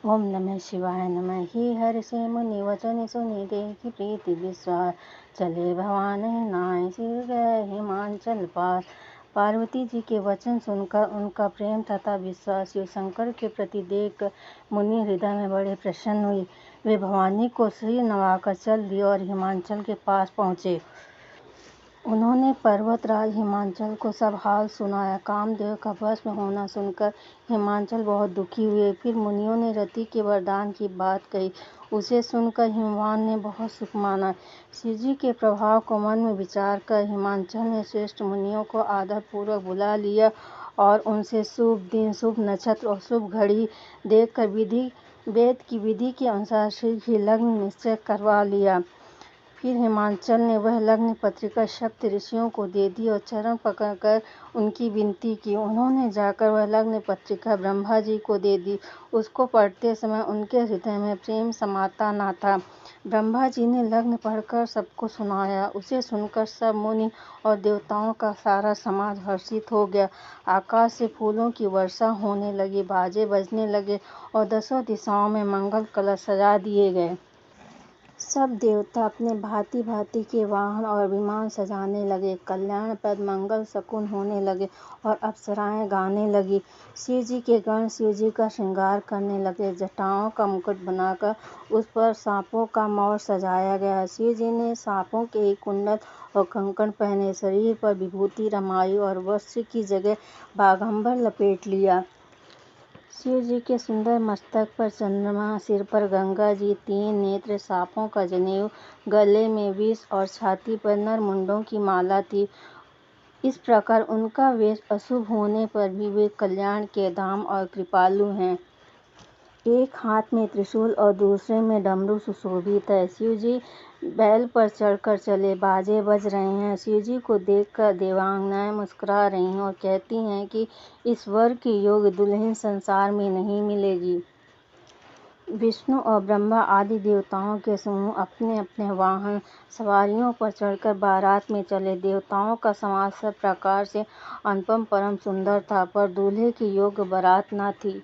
ओम नमः शिवाय नमः। ही हर से मुनि वचन सुनि देखि प्रीति विश्वास, चले भवान नाय सिर गए हिमाचल पास। पार्वती जी के वचन सुनकर उनका प्रेम तथा विश्वास शिव शंकर के प्रति देख मुनि हृदय में बड़े प्रसन्न हुई। वे भवानी को सिर नवाकर चल दिए और हिमाचल के पास पहुँचे। उन्होंने पर्वतराज हिमाचल को सब हाल सुनाया। कामदेव का भस्म होना सुनकर हिमाचल बहुत दुखी हुए। फिर मुनियों ने रति के वरदान की बात कही। उसे सुनकर हिमवान ने बहुत सुख माना। शिवजी के प्रभाव को मन में विचार कर हिमाचल ने श्रेष्ठ मुनियों को आदरपूर्वक बुला लिया और उनसे शुभ दिन, शुभ नक्षत्र और शुभ घड़ी देखकर वेद की विधि के अनुसार शीघ्र ही लग्न निश्चय करवा लिया। फिर हिमाचल ने वह लग्न पत्रिका सप्त ऋषियों को दे दी और चरण पकड़कर उनकी विनती की। उन्होंने जाकर वह लग्न पत्रिका ब्रह्मा जी को दे दी। उसको पढ़ते समय उनके हृदय में प्रेम समाता न था। ब्रह्मा जी ने लग्न पढ़कर सबको सुनाया। उसे सुनकर सब मुनि और देवताओं का सारा समाज हर्षित हो गया। आकाश से फूलों की वर्षा होने लगी, बाजे बजने लगे और दसों दिशाओं में मंगल कलश सजा दिए गए। सब देवता अपने भांति भांति के वाहन और विमान सजाने लगे। कल्याणप्रद मंगल शकुन होने लगे और अप्सराएं गाने लगी। शिव जी के गण शिव जी का श्रृंगार करने लगे। जटाओं का मुकुट बनाकर उस पर सांपों का मौर सजाया गया। शिव जी ने सांपों के ही कुंडल और कंकण पहने, शरीर पर विभूति रमाई और वस्त्र की जगह बाघंबर लपेट लिया। शिव जी के सुंदर मस्तक पर चंद्रमा, सिर पर गंगा जी, 3 नेत्र, सांपों का जनेऊ, गले में विष और छाती पर नर मुंडों की माला थी। इस प्रकार उनका वेश अशुभ होने पर भी वे कल्याण के धाम और कृपालु हैं। एक हाथ में त्रिशूल और दूसरे में डमरू सुशोभित है। शिव जी बैल पर चढ़कर चले, बाजे बज रहे हैं। शिव जी को देखकर देवांगनाएं मुस्कुरा रही हैं और कहती हैं कि इस वर की योग्य दुल्हन संसार में नहीं मिलेगी। विष्णु और ब्रह्मा आदि देवताओं के समूह अपने अपने वाहन सवारियों पर चढ़कर बारात में चले। देवताओं का समाज सब प्रकार से अनुपम परम सुंदर था, पर दूल्हे की योग्य बारात न थी।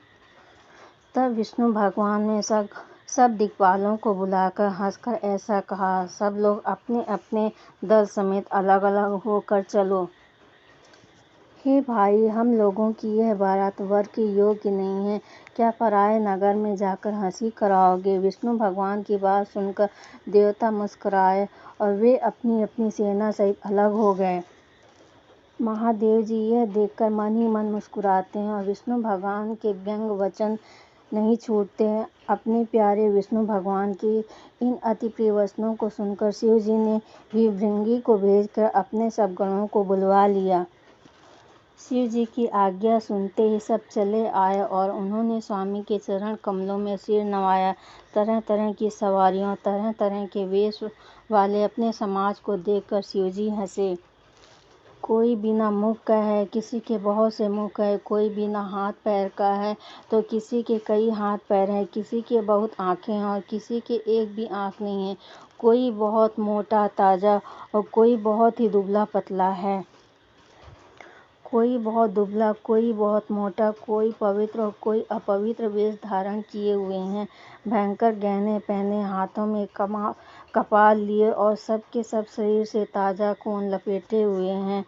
तब विष्णु भगवान ने सब दिक्पालों को बुलाकर हंसकर ऐसा कहा, सब लोग अपने अपने दल समेत अलग अलग होकर चलो। हे भाई, हम लोगों की यह बारात वर के योग्य नहीं है। क्या पराये नगर में जाकर हंसी कराओगे? विष्णु भगवान की बात सुनकर देवता मुस्कुराए और वे अपनी अपनी सेना सहित अलग हो गए। महादेव जी यह देखकर मन ही मन मुस्कुराते हैं और विष्णु भगवान के व्यंग वचन नहीं छूटते हैं। अपने प्यारे विष्णु भगवान के इन अति प्रिय वचनों को सुनकर शिव जी ने भी भृंगी को भेजकर अपने सब गणों को बुलवा लिया। शिव जी की आज्ञा सुनते ही सब चले आए और उन्होंने स्वामी के चरण कमलों में सिर नवाया। तरह तरह की सवारियों, तरह तरह के वेश वाले अपने समाज को देखकर शिव जी हंसे। कोई बिना मुख का है, किसी के बहुत से मुख है, कोई बिना हाथ पैर का है तो किसी के कई हाथ पैर हैं, किसी के बहुत आँखें हैं और किसी के एक भी आँख नहीं है, कोई बहुत मोटा ताजा और कोई बहुत ही दुबला पतला है, कोई बहुत दुबला, कोई बहुत मोटा, कोई पवित्र और कोई अपवित्र वेश धारण किए हुए हैं, भयंकर गहने पहने, हाथों में कपाल लिए और सबके सब शरीर से ताजा खून लपेटे हुए हैं।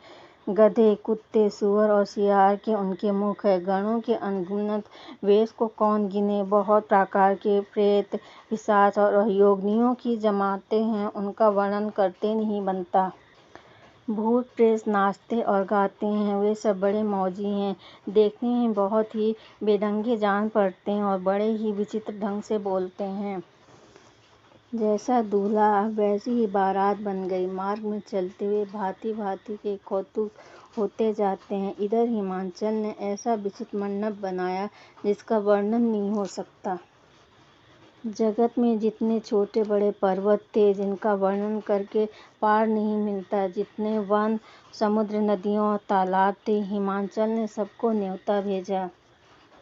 गधे, कुत्ते, सुअर और सियार के उनके मुख है। गणों के अनगिनत वेश को कौन गिने। बहुत प्रकार के प्रेत, पिशाच और योगिनियों की जमाते हैं, उनका वर्णन करते नहीं बनता। भूत प्रेत नाचते और गाते हैं, वे सब बड़े मौजी हैं, देखने में बहुत ही बेढंगे जान पड़ते हैं और बड़े ही विचित्र ढंग से बोलते हैं। जैसा दूल्हा वैसी ही बारात बन गई। मार्ग में चलते हुए भांति भांति के कौतुक होते जाते हैं। इधर हिमाचल ने ऐसा विचित्र मंडप बनाया जिसका वर्णन नहीं हो सकता। जगत में जितने छोटे बड़े पर्वत थे जिनका वर्णन करके पार नहीं मिलता, जितने वन, समुद्र, नदियों, तालाब थे, हिमाचल ने सबको न्योता भेजा।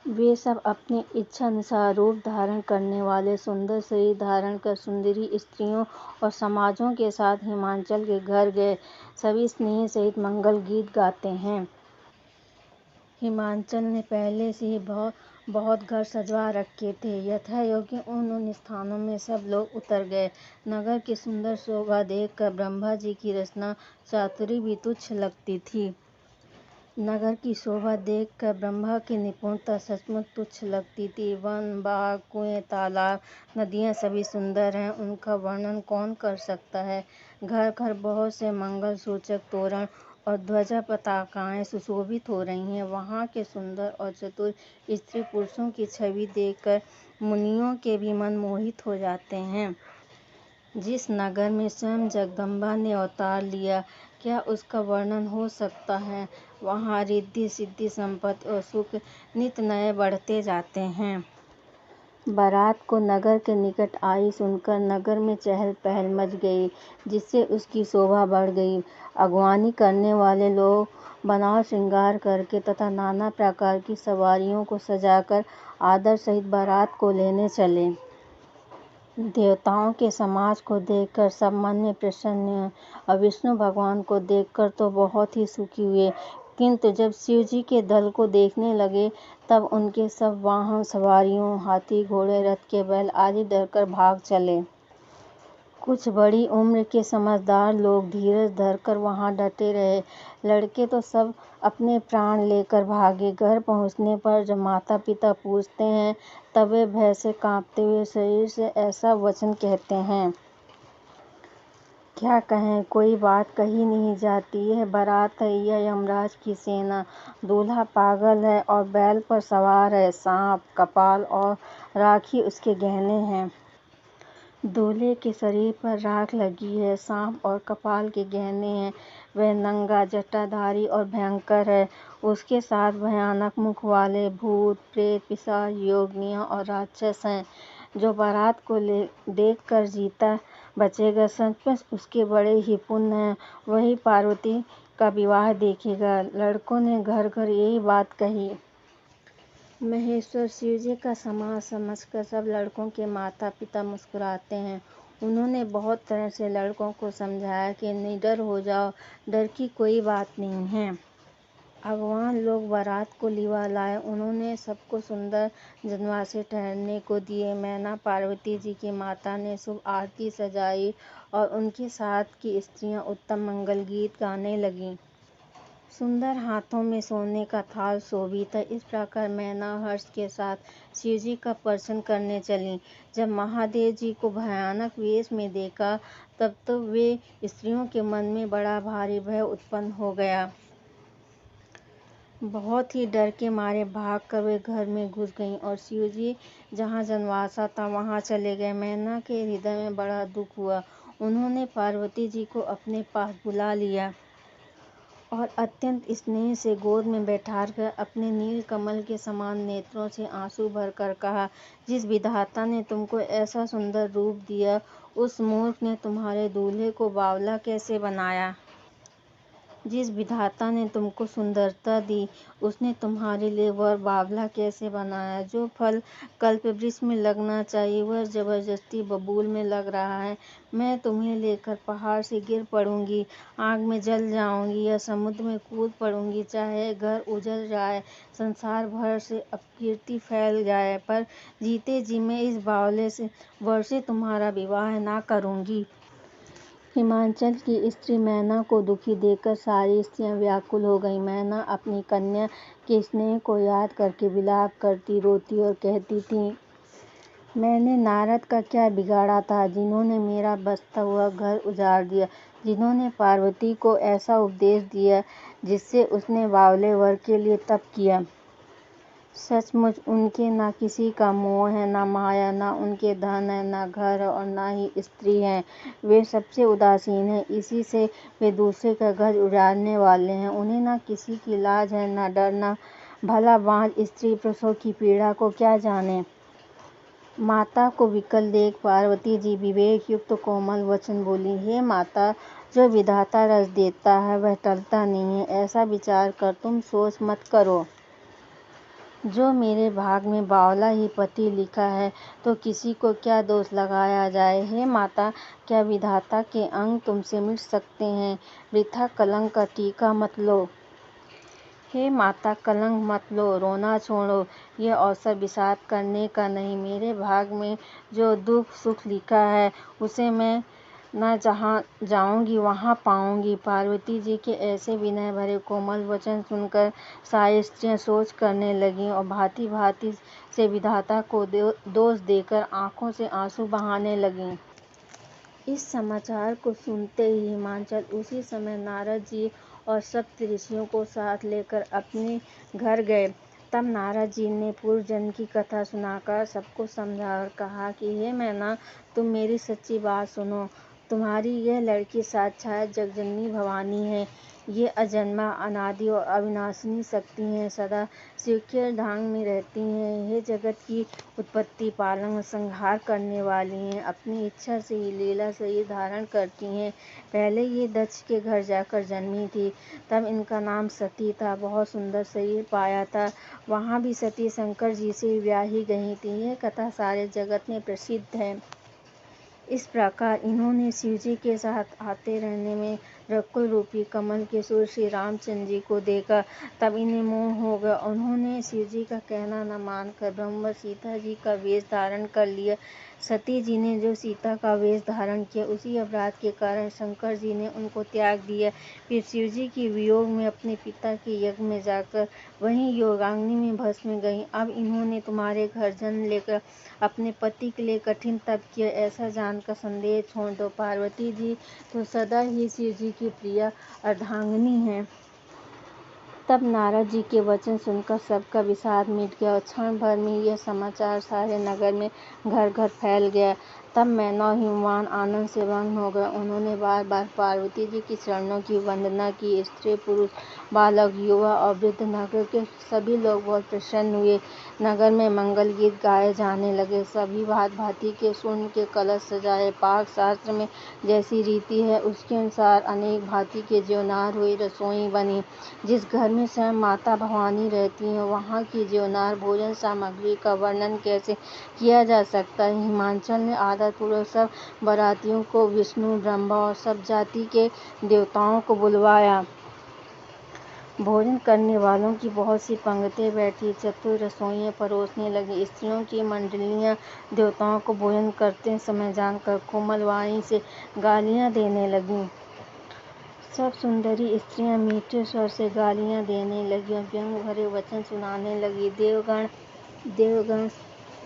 वे सब अपनी इच्छा अनुसार रूप धारण करने वाले सुंदर शरीर धारण कर सुंदरी स्त्रियों और समाजों के साथ हिमाचल के घर गए। सभी स्नेह सहित मंगल गीत गाते हैं। हिमाचल ने पहले से ही बहुत घर सजवा रखे थे। यथायोग्य उन स्थानों में सब लोग उतर गए। नगर की सुंदर शोभा देखकर ब्रह्मा जी की रचना चातुरी भी तुच्छ लगती थी। नगर की शोभा देखकर ब्रह्मा की निपुणता सचमुच तुच्छ लगती थी। वन, बाग, कुएं, तालाब, नदियां सभी सुंदर हैं, उनका वर्णन कौन कर सकता है। घर घर बहुत से मंगल सूचक तोरण और ध्वजा पताकाएं सुशोभित हो रही हैं। वहां के सुंदर और चतुर स्त्री पुरुषों की छवि देखकर मुनियों के भी मन मोहित हो जाते हैं। जिस नगर में स्वयं जगदम्बा ने अवतार लिया, क्या उसका वर्णन हो सकता है। वहाँ रिद्धि सिद्धि संपत्ति और सुख नित नए बढ़ते जाते हैं। बारात को नगर के निकट आई सुनकर नगर में चहल पहल मच गई, जिससे उसकी शोभा बढ़ गई। अगवानी करने वाले लोग बनाव श्रृंगार करके तथा नाना प्रकार की सवारियों को सजाकर आदर सहित बारात को लेने चले। देवताओं के समाज को देखकर सब मन में प्रसन्न हुए और विष्णु भगवान को देखकर तो बहुत ही सुखी हुए, किंतु जब शिव जी के दल को देखने लगे तब उनके सब वाहन सवारियों, हाथी, घोड़े, रथ के बैल आदि डरकर भाग चले। कुछ बड़ी उम्र के समझदार लोग धीरज धरकर वहां डटे रहे। लड़के तो सब अपने प्राण लेकर भागे। घर पहुंचने पर जब माता पिता पूछते हैं तब वे भय से कांपते हुए शरीर से ऐसा वचन कहते हैं। क्या कहें, कोई बात कही नहीं जाती। यह बारात है, यह यमराज की सेना। दूल्हा पागल है और बैल पर सवार है। सांप, कपाल और राखी उसके गहने हैं। दूल्हे के शरीर पर राख लगी है, सांप और कपाल के गहने हैं। वह नंगा, जटाधारी और भयंकर है। उसके साथ भयानक मुख वाले भूत, प्रेत, पिशाच, योगिनियां और राक्षस हैं। जो बारात को देखकर जीता बचेगा, सचमुच उसके बड़े ही पुण्य हैं। वही पार्वती का विवाह देखेगा। लड़कों ने घर घर यही बात कही। महेश्वर शिव जी का समाज समझकर सब लड़कों के माता पिता मुस्कुराते हैं। उन्होंने बहुत तरह से लड़कों को समझाया कि निडर हो जाओ, डर की कोई बात नहीं है। अगवान लोग बारात को लिवा लाए। उन्होंने सबको सुंदर जनवासे ठहरने को दिए। मैना पार्वती जी की माता ने शुभ आरती सजाई और उनके साथ की स्त्रियां उत्तम मंगल गीत गाने लगीं। सुंदर हाथों में सोने का थाल शोभित है। इस प्रकार मैना हर्ष के साथ शिव जी का दर्शन करने चली। जब महादेव जी को भयानक वेश में देखा तब तो वे स्त्रियों के मन में बड़ा भारी भय उत्पन्न हो गया। बहुत ही डर के मारे भागकर वे घर में घुस गईं और शिव जी जहाँ जनवासा था वहाँ चले गए। मैना के हृदय में बड़ा दुख हुआ। उन्होंने पार्वती जी को अपने पास बुला लिया और अत्यंत स्नेह से गोद में बैठाकर अपने नील कमल के समान नेत्रों से आंसू भरकर कहा, जिस विधाता ने तुमको ऐसा सुंदर रूप दिया, उस मूर्ख ने तुम्हारे दूल्हे को बावला कैसे बनाया। जिस विधाता ने तुमको सुंदरता दी, उसने तुम्हारे लिए वर बावला कैसे बनाया। जो फल कल्पवृक्ष में लगना चाहिए वह जबरदस्ती बबूल में लग रहा है। मैं तुम्हें लेकर पहाड़ से गिर पड़ूंगी, आग में जल जाऊंगी या समुद्र में कूद पड़ूंगी। चाहे घर उजड़ जाए, संसार भर से अपकीर्ति फैल जाए, पर जीते जी मैं इस बावले से वर से तुम्हारा विवाह ना करूंगी। हिमाचल की स्त्री मैना को दुखी देखकर सारी स्त्रियां व्याकुल हो गईं। मैना अपनी कन्या के स्नेह को याद करके विलाप करती, रोती और कहती थी, मैंने नारद का क्या बिगाड़ा था, जिन्होंने मेरा बसता हुआ घर उजाड़ दिया, जिन्होंने पार्वती को ऐसा उपदेश दिया जिससे उसने बावले वर के लिए तप किया। सचमुच उनके ना किसी का मोह है, ना माया, ना उनके धन है, ना घर और ना ही स्त्री है। वे सबसे उदासीन हैं, इसी से वे दूसरे का घर उजाड़ने वाले हैं। उन्हें ना किसी की लाज है, ना डर, ना भला बाँझ स्त्री प्रसव की पीड़ा को क्या जाने। माता को विकल देख पार्वती जी विवेक युक्त कोमल वचन बोली, हे माता, जो विधाता रच देता है वह टलता नहीं है। ऐसा विचार कर तुम सोच मत करो। जो मेरे भाग में बावला ही पति लिखा है तो किसी को क्या दोष लगाया जाए। हे माता, क्या विधाता के अंग तुमसे मिट सकते हैं। वृथा कलंक का टीका मत लो। हे माता, कलंक मत लो, रोना छोड़ो। ये अवसर विषाद करने का नहीं। मेरे भाग में जो दुख सुख लिखा है उसे मैं न जहाँ जाऊंगी वहाँ पाऊंगी। पार्वती जी के ऐसे विनय भरे कोमल वचन सुनकर सारी स्त्रियां सोच करने लगीं और भांति भांति से विधाता को दोष देकर आंखों से आंसू बहाने लगीं। इस समाचार को सुनते ही हिमांचल उसी समय नारद जी और सप्त ऋषियों को साथ लेकर अपने घर गए। तब नारद जी ने पूर्व जन्म की कथा सुनाकर सबको समझा और कहा कि हे मैना, तुम मेरी सच्ची बात सुनो। तुम्हारी यह लड़की साक्षात जगजननी भवानी है। ये अजन्मा, अनादि और अविनाशिनी शक्ति हैं। सदा शिव के अर्धांग में रहती हैं। ये जगत की उत्पत्ति, पालन और संहार करने वाली हैं। अपनी इच्छा से ही लीला शरीर धारण करती हैं। पहले ये दक्ष के घर जाकर जन्मी थी। तब इनका नाम सती था। बहुत सुंदर शरीर पाया था। वहाँ भी सती शंकर जी से ब्याही गई थी। यह कथा सारे जगत में प्रसिद्ध है। इस प्रकार इन्होंने शिवजी के साथ आते रहने में रकुल रूपी कमल के सूर्य श्री रामचंद्र जी को देखा। तब इन्हें मोह हो गया। उन्होंने शिवजी का कहना न मानकर ब्रह्म सीता जी का वेश धारण कर लिया। सती जी ने जो सीता का वेश धारण किया, उसी अपराध के कारण शंकर जी ने उनको त्याग दिया। फिर शिवजी के वियोग में अपने पिता के यज्ञ में जाकर वहीं योगाग्नि में भस्म गईं। अब इन्होंने तुम्हारे घर जन्म लेकर अपने पति के लिए कठिन तप किया, ऐसा जानकर संदेह छोड़ दो। पार्वती जी तो सदा ही शिवजी की प्रिय अर्धांगिनी हैं। तब नारद जी के वचन सुनकर सबका विषाद मिट गया और क्षण भर में यह समाचार सारे नगर में घर घर फैल गया। तब मैना और हिमवान आनंद से भंग हो गए। उन्होंने बार बार पार्वती जी की चरणों की वंदना की। स्त्री पुरुष बालक युवा और वृद्ध नगर के सभी लोग बहुत प्रसन्न हुए। नगर में मंगल गीत गाए जाने लगे। सभी भांति भांति के स्वर्ण के कलश सजाए। पाक शास्त्र में जैसी रीति है उसके अनुसार अनेक भांति के ज्योनार हुए, रसोई बनी। जिस घर में स्वयं माता भवानी रहती हैं वहाँ की ज्योनार भोजन सामग्री का वर्णन कैसे किया जा सकता है। हिमांचल ने आदरपूर्वक सब बारातियों को, विष्णु ब्रह्मा और सब जाति के देवताओं को बुलवाया। भोजन करने वालों की बहुत सी पंक्तियाँ बैठी। चतुर रसोइयाँ परोसने लगी। स्त्रियों की मंडलियाँ देवताओं को भोजन करते समय जानकर कोमल वाणी से गालियाँ देने लगीं। सब सुंदरी स्त्रियां मीठे स्वर से गालियां देने लगीं और व्यंग भरे वचन सुनाने लगी। देवगण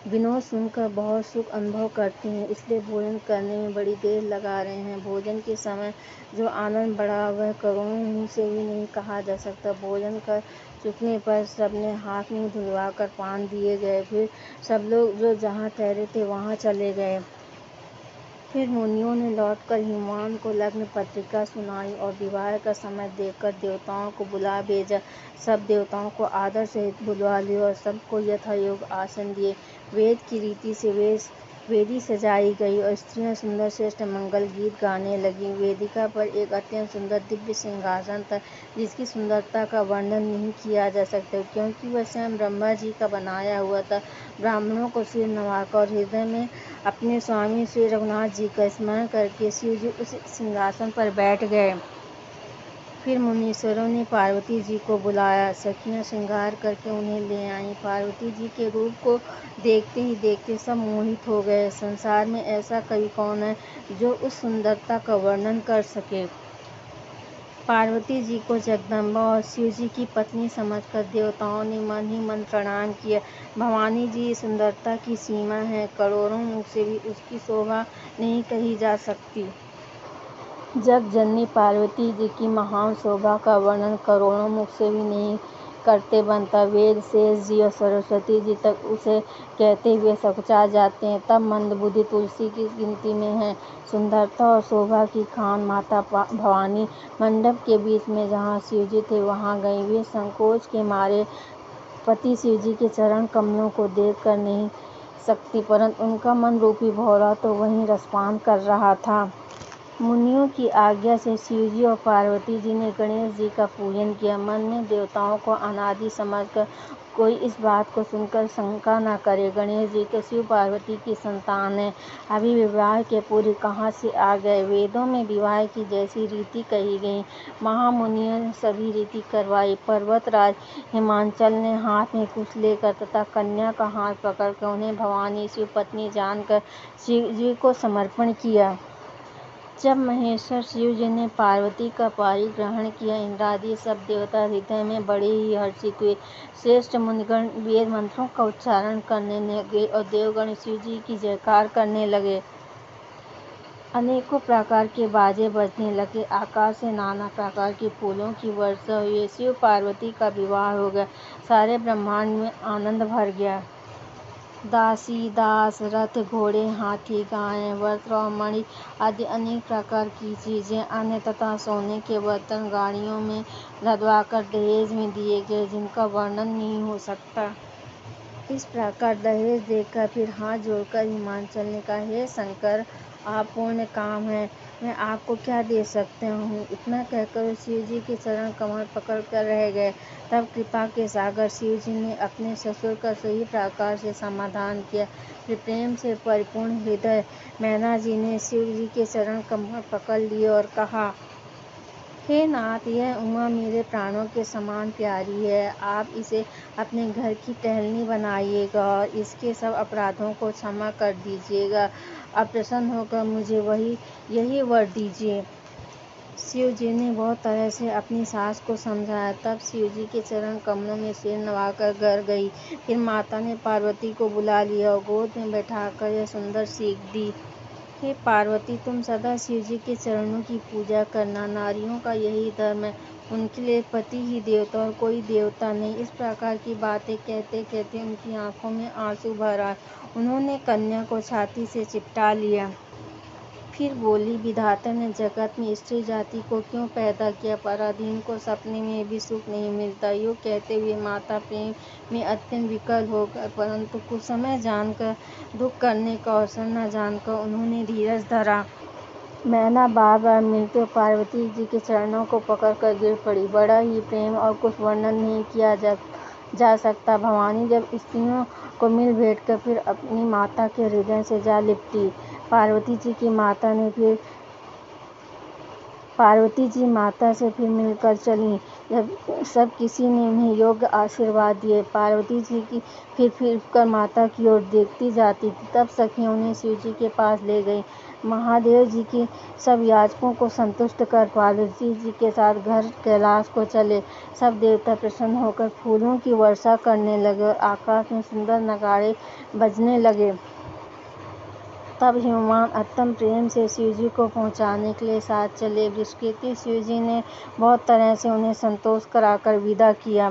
विनोद सुनकर बहुत सुख अनुभव करते हैं, इसलिए भोजन करने में बड़ी देर लगा रहे हैं। भोजन के समय जो आनंद बढ़ा वह करोड़ों मुँह से भी नहीं कहा जा सकता। भोजन कर चुकने पर सबने हाथ मुँह धुलवाकर पान दिए गए। फिर सब लोग जो जहाँ ठहरे थे वहाँ चले गए। फिर मुनियों ने लौटकर हिमवान को लग्न पत्रिका सुनाई और विवाह का समय देखकर देवताओं को बुला भेजा। सब देवताओं को आदर सहित बुलवा लिया और सबको यथायोग आसन दिए। वेद की रीति से वेदी सजाई गई और स्त्रियां सुंदर श्रेष्ठ मंगल गीत गाने लगीं। वेदिका पर एक अत्यंत सुंदर दिव्य सिंहासन था, जिसकी सुंदरता का वर्णन नहीं किया जा सकता, क्योंकि वह स्वयं ब्रह्मा जी का बनाया हुआ था। ब्राह्मणों को सिर नवाकर और हृदय में अपने स्वामी श्री रघुनाथ जी का स्मरण करके शिव जी उस सिंहासन पर बैठ गए। फिर मुनीश्वरों ने पार्वती जी को बुलाया। सखियां श्रृंगार करके उन्हें ले आईं। पार्वती जी के रूप को देखते ही देखते सब मोहित हो गए। संसार में ऐसा कवि कौन है जो उस सुंदरता का वर्णन कर सके। पार्वती जी को जगदम्बा और शिव जी की पत्नी समझकर देवताओं ने मन ही मन प्रणाम किया। भवानी जी सुंदरता की सीमा है, करोड़ों मुख से भी उसकी शोभा नहीं कही जा सकती। जग जननी पार्वती जी की महान शोभा का वर्णन करोड़ों मुख से भी नहीं करते बनता। वेद शेष जी और सरस्वती जी तक उसे कहते हुए सकुचा जाते हैं। तब मंदबुद्धि तुलसी की गिनती में है। सुंदरता और शोभा की खान माता भवानी मंडप के बीच में जहाँ शिवजी थे वहाँ गई। वे संकोच के मारे पति शिवजी के चरण कमलों को देख कर नहीं सकती, परंतु उनका मन रूपी भौरा तो वहीं रसपान कर रहा था। मुनियों की आज्ञा से शिवजी और पार्वती जी ने गणेश जी का पूजन किया। मन में देवताओं को अनादि समझकर कोई इस बात को सुनकर शंका न करे। गणेश जी तो शिव पार्वती की संतान है, अभी विवाह के पूर्व कहाँ से आ गए। वेदों में विवाह की जैसी रीति कही गई, महामुनियों ने सभी रीति करवाई। पर्वतराज हिमांचल ने हाथ में कुश लेकर तथा कन्या का हाथ पकड़कर उन्हें भवानी शिव पत्नी जानकर शिव जी को समर्पण किया। जब महेश्वर शिव जी ने पार्वती का पारिग्रहण किया, इंद्रादि सब देवता हृदय में बड़े ही हर्षित हुए। श्रेष्ठ मुनिगण वेद मंत्रों का उच्चारण करने लगे और देवगण शिव जी की जयकार करने लगे। अनेकों प्रकार के बाजे बजने लगे, आकाश से नाना प्रकार के फूलों की वर्षा हुई। शिव पार्वती का विवाह हो गया, सारे ब्रह्मांड में आनंद भर गया। दासी दास, रथ, घोड़े, हाथी, गायें, वस्त्र और मणि आदि अनेक प्रकार की चीजें, अन्य तथा सोने के बर्तन गाड़ियों में लदवाकर दहेज में दिए गए, जिनका वर्णन नहीं हो सकता। इस प्रकार दहेज देकर फिर हाथ जोड़कर हिमांचल ने कहा, हे शंकर, आप पूर्ण काम है, मैं आपको क्या दे सकते हूँ। इतना कहकर शिव जी के चरण कमल पकड़ कर रह गए। तब कृपा के सागर शिव जी ने अपने ससुर का सही प्रकार से समाधान किया। फिर प्रेम से परिपूर्ण हृदय मैना जी ने शिव जी के चरण कमल पकड़ लिए और कहा, हे नाथ, यह उमा मेरे प्राणों के समान प्यारी है, आप इसे अपने घर की टहलनी बनाइएगा और इसके सब अपराधों को क्षमा कर दीजिएगा। अब प्रसन्न होकर मुझे यही वर दीजिए। शिव जी ने बहुत तरह से अपनी सास को समझाया। तब शिव जी के चरण कमलों में सिर नवाकर घर गई। फिर माता ने पार्वती को बुला लिया और गोद में बैठाकर यह सुंदर सीख दी, हे पार्वती, तुम सदा शिव जी के चरणों की पूजा करना, नारियों का यही धर्म है, उनके लिए पति ही देवता और कोई देवता नहीं। इस प्रकार की बातें कहते कहते उनकी आंखों में आंसू भर आए। उन्होंने कन्या को छाती से चिपटा लिया। फिर बोली, विधाता ने जगत में स्त्री जाति को क्यों पैदा किया, पराधीन को सपने में भी सुख नहीं मिलता। यूँ कहते हुए माता प्रेम में अत्यंत विकल हो गए, परंतु कुछ समय जानकर दुख करने का अवसर न जानकर उन्होंने धीरज धरा। मैना बार बार मिलते पार्वती जी के चरणों को पकड़कर गिर पड़ी। बड़ा ही प्रेम और कुछ वर्णन नहीं किया जा सकता। भवानी जब स्त्रियों को मिल भेंट कर फिर अपनी माता के हृदय से जा लिपटी। पार्वती जी माता से फिर मिलकर चली। जब सब किसी ने उन्हें योग्य आशीर्वाद दिए, पार्वती जी की फिर कर माता की ओर देखती जाती थी। तब सखियां उन्हें शिव जी के पास ले गई। महादेव जी के सब याचकों को संतुष्ट कर पार्वती जी के साथ घर कैलाश को चले। सब देवता प्रसन्न होकर फूलों की वर्षा करने लगे और आकाश में सुंदर नगाड़े बजने लगे। तब हिमवान अत्यंत प्रेम से शिव जी को पहुँचाने के लिए साथ चले। वृषकेतु शिव जी ने बहुत तरह से उन्हें संतोष कराकर विदा किया।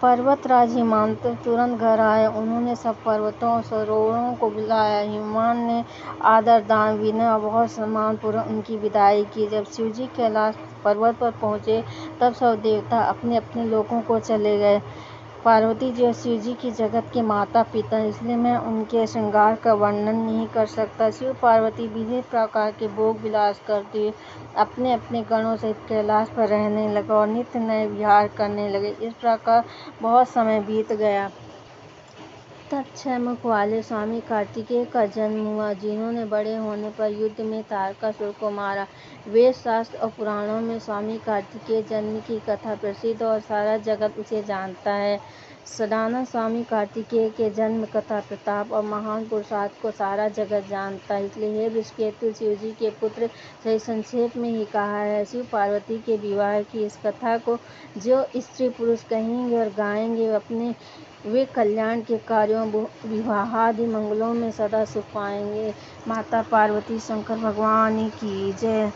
पर्वतराज हिमांत तुरंत घर आए। उन्होंने सब पर्वतों और सरोवरों को बुलाया। हिमवान ने आदर, दान, विनय और बहुत सम्मानपूर्वक उनकी विदाई की। जब शिव जी कैलाश पर्वत पर पहुँचे, तब सब देवता अपने अपने लोकों को चले गए। पार्वती जी और शिव जी की जगत के माता पिता, इसलिए मैं उनके श्रृंगार का वर्णन नहीं कर सकता। शिव पार्वती विविध प्रकार के भोग विलास करते हुए अपने अपने गणों सहित कैलाश पर रहने लगे और नित्य नए विहार करने लगे। इस प्रकार बहुत समय बीत गया। तब 6 मुख वाले स्वामी कार्तिकेय का जन्म हुआ, जिन्होंने बड़े होने पर युद्ध में तारकासुर को मारा। वेद शास्त्र और पुराणों में स्वामी कार्तिकेय जन्म की कथा प्रसिद्ध और सारा जगत उसे जानता है। सदानंद स्वामी कार्तिकेय के जन्म कथा, प्रताप और महान पुरुषार्थ को सारा जगत जानता है। इसलिए हे वृषकेतु, शिव जी के पुत्र सही संक्षेप में ही कहा है। शिव पार्वती के विवाह की इस कथा को जो स्त्री पुरुष कहेंगे और गाएंगे, वे कल्याण के कार्यों, विवाहादि मंगलों में सदा सुख पाएंगे। माता पार्वती शंकर भगवान की जय।